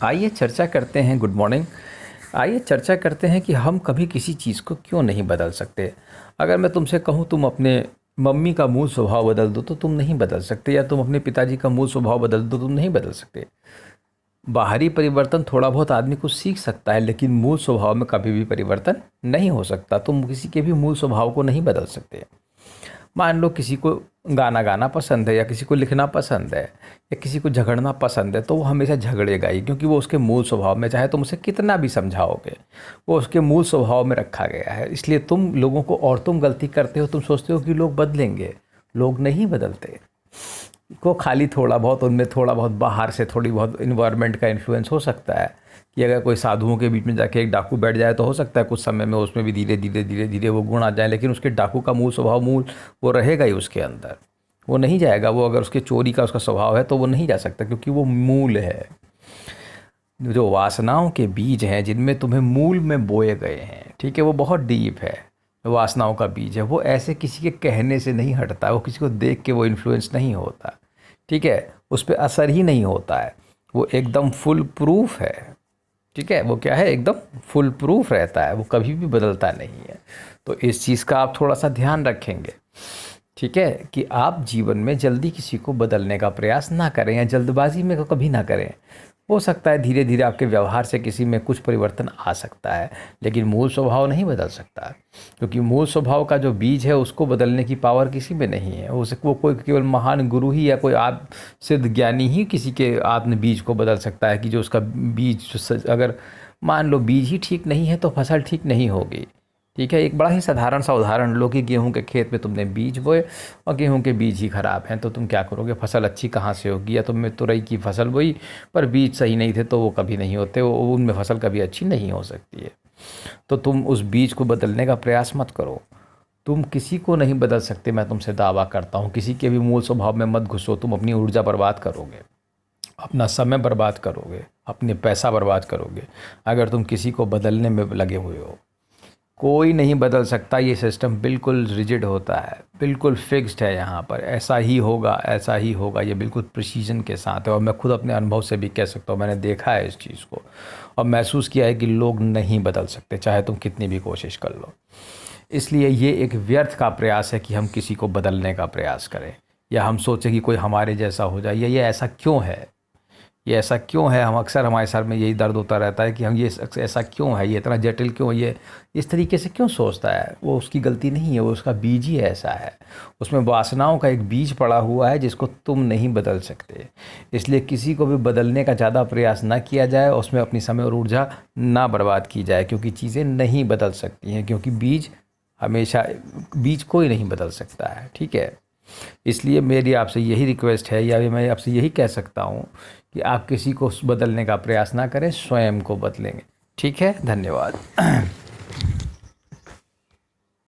आइए चर्चा करते हैं। Good morning. आइए चर्चा करते हैं कि हम कभी किसी चीज़ को क्यों नहीं बदल सकते। अगर मैं तुमसे कहूँ तुम अपने मम्मी का मूल स्वभाव बदल दो तो तुम नहीं बदल सकते, या तुम अपने पिताजी का मूल स्वभाव बदल दो तुम नहीं बदल सकते। बाहरी परिवर्तन थोड़ा बहुत आदमी को सीख सकता है, लेकिन मूल स्वभाव में कभी भी परिवर्तन नहीं हो सकता। तुम किसी के भी मूल स्वभाव को नहीं बदल सकते। मान लो किसी को गाना गाना पसंद है, या किसी को लिखना पसंद है, या किसी को झगड़ना पसंद है, तो वो हमेशा झगड़ेगा ही, क्योंकि वो उसके मूल स्वभाव में, चाहे तुम उसे कितना भी समझाओगे, वो उसके मूल स्वभाव में रखा गया है। इसलिए तुम लोगों को, और तुम गलती करते हो, तुम सोचते हो कि लोग बदलेंगे। लोग नहीं बदलते। को खाली थोड़ा बहुत उनमें, थोड़ा बहुत बाहर से थोड़ी बहुत इन्वायरमेंट का इन्फ्लुएंस हो सकता है कि अगर कोई साधुओं के बीच में जाके एक डाकू बैठ जाए तो हो सकता है कुछ समय में उसमें भी धीरे धीरे धीरे धीरे वो गुण आ जाए, लेकिन उसके डाकू का मूल स्वभाव, मूल वो रहेगा ही उसके अंदर। वो नहीं जाएगा। वो अगर उसके चोरी का उसका स्वभाव है तो वो नहीं जा सकता, क्योंकि वो मूल है। जो वासनाओं के बीज हैं जिनमें तुम्हें मूल में बोए गए हैं, ठीक है, वो बहुत डीप है। वासनाओं का बीज है, वो ऐसे किसी के कहने से नहीं हटता, वो किसी को देख के वो इन्फ्लुएंस नहीं होता, ठीक है, उस पर असर ही नहीं होता है। वो एकदम फुल प्रूफ है, ठीक है। वो क्या है, एकदम फुल प्रूफ रहता है, वो कभी भी बदलता नहीं है। तो इस चीज़ का आप थोड़ा सा ध्यान रखेंगे, ठीक है, कि आप जीवन में जल्दी किसी को बदलने का प्रयास ना करें, या जल्दबाजी में कभी ना करें। हो सकता है धीरे धीरे आपके व्यवहार से किसी में कुछ परिवर्तन आ सकता है, लेकिन मूल स्वभाव नहीं बदल सकता, क्योंकि मूल स्वभाव का जो बीज है उसको बदलने की पावर किसी में नहीं है। वो कोई केवल महान गुरु ही या कोई सिद्ध ज्ञानी ही किसी के आत्म बीज को बदल सकता है, कि जो उसका बीज, अगर मान लो बीज ही ठीक नहीं है तो फसल ठीक नहीं होगी, ठीक है। एक बड़ा ही साधारण सा उदाहरण लो कि गेहूं के खेत में तुमने बीज बोए और गेहूं के बीज ही खराब हैं, तो तुम क्या करोगे? फसल अच्छी कहाँ से होगी? या तुमने तुरई की फसल बोई पर बीज सही नहीं थे, तो वो कभी नहीं होते, वो उनमें फसल कभी अच्छी नहीं हो सकती है। तो तुम उस बीज को बदलने का प्रयास मत करो। तुम किसी को नहीं बदल सकते, मैं तुमसे दावा करता हूँ। किसी के भी मूल स्वभाव में मत घुसो। तुम अपनी ऊर्जा बर्बाद करोगे, अपना समय बर्बाद करोगे, अपने पैसा बर्बाद करोगे, अगर तुम किसी को बदलने में लगे हुए हो। कोई नहीं बदल सकता। ये सिस्टम बिल्कुल रिजिड होता है, बिल्कुल फिक्स्ड है। यहाँ पर ऐसा ही होगा, ऐसा ही होगा, ये बिल्कुल प्रिसीजन के साथ है। और मैं खुद अपने अनुभव से भी कह सकता हूँ, मैंने देखा है इस चीज़ को और महसूस किया है कि लोग नहीं बदल सकते, चाहे तुम कितनी भी कोशिश कर लो। इसलिए ये एक व्यर्थ का प्रयास है कि हम किसी को बदलने का प्रयास करें, या हम सोचें कि कोई हमारे जैसा हो जाए, या ये ऐसा क्यों है, ये ऐसा क्यों है। हम अक्सर, हमारे सर में यही दर्द होता रहता है कि हम ये ऐसा क्यों है, ये इतना जटिल क्यों, ये इस तरीके से क्यों सोचता है। वो उसकी गलती नहीं है, वो उसका बीज ही ऐसा है। उसमें वासनाओं का एक बीज पड़ा हुआ है जिसको तुम नहीं बदल सकते। इसलिए किसी को भी बदलने का ज़्यादा प्रयास ना किया जाए, उसमें अपनी समय और ऊर्जा ना बर्बाद की जाए, क्योंकि चीज़ें नहीं बदल सकती हैं, क्योंकि बीज हमेशा, बीज कोई नहीं बदल सकता है, ठीक है। इसलिए मेरी आपसे यही रिक्वेस्ट है, या मैं आपसे यही कह सकता हूँ कि आप किसी को बदलने का प्रयास ना करें, स्वयं को बदलेंगे। ठीक है, धन्यवाद।